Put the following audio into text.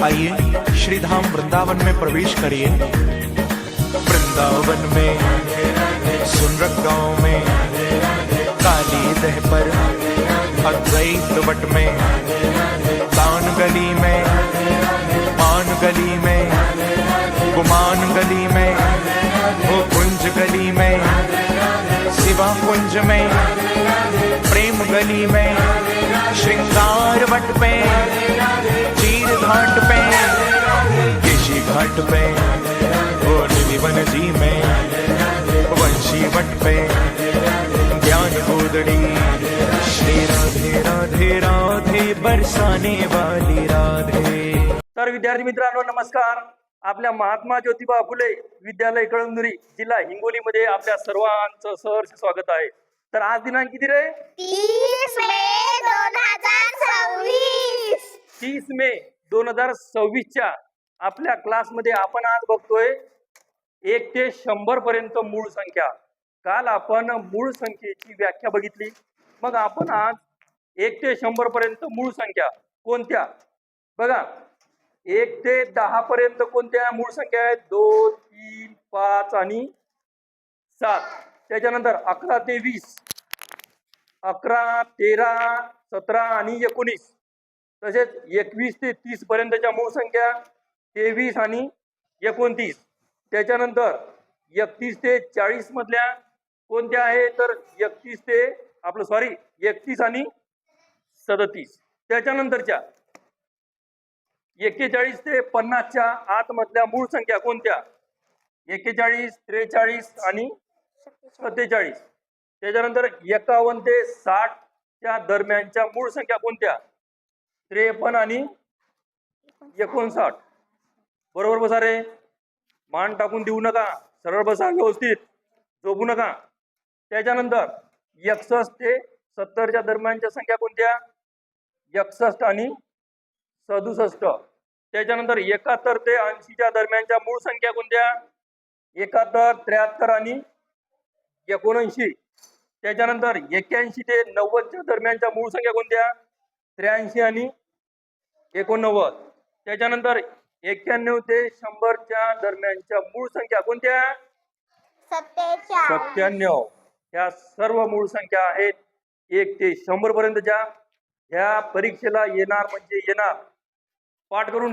आइए श्री धाम वृंदावन में प्रवेश करिए। वृंदावन में सुनरक गांव में काली दह पर अद्वैत वट में तान गली में मान गली में गुमान गली में वो कुंज गली में शिवा कुंज में प्रेम गली में श्रृंगार वट पे चीर घाट पे केशी घाट पे वो निधिवन जी में वंशी वट पे ज्ञान गोदड़ी श्री राधे राधे राधे बरसाने वाली राधे। तर विद्यार्थी मित्रांनो नमस्कार। आपल्या महात्मा ज्योतिबा फुले विद्यालय कळमनुरी जिल्हा हिंगोली मध्ये आपल्या सर्वांचं सहर्ष स्वागत आहे। तर आज दिनांक किती रे? 30 मे 2026। 30 मे 2026 च्या आपल्या क्लास मध्ये आपण आज बघतोय 1 ते 100 पर्यंत मूळ संख्या। काल आपण मूळ संख्येची व्याख्या बघितली, मग आपण आज 1 ते 100 पर्यंत मूळ संख्या कोणत्या बघा। 1 ते 10 पर्यंत कोणत्या मूळ संख्या आहेत? 2 3 5 आणि 7। त्याच्यानंतर 11 ते 20, 11 13 17 आणि 19। तसेच 21 ते 30 पर्यंतच्या मूळ संख्या 23 आणि 29। त्याच्यानंतर 31 ते 40 मधल्या कोणत्या आहे? तर 31 आणि 37। त्याच्यानंतरच्या 41 ते 50 च्या आत मधल्या मूळ संख्या कोणत्या? 41 43 आणि 47। त्याच्यानंतर 51 ते 60 च्या दरम्यानच्या मूळ संख्या कोणत्या? 53 आणि 59। बरोबर बसा रे, मान टाकून देऊ नका, सरळ बसा, व्यवस्थित झोपू नका। त्याच्यानंतर 61 ते 70 च्या दरम्यानच्या संख्या कोणत्या? 61 आणि 67। त्याच्यानंतर 71 ते 80 च्या दरम्यानच्या मूळ संख्या कोणत्या? 71 73 आणि 79। त्याच्यानंतर 81 ते 90 च्या दरम्यानच्या मूळ संख्या कोणत्या? 83 आणि 89। त्याच्यानंतर 91 ते 100 च्या दरम्यानच्या मूळ संख्या कोणत्या? 97। ह्या सर्व मूळ संख्या आहेत 1 ते 100 पर्यंतच्या। ह्या परीक्षेला येणार म्हणजे येणार। पाठ करून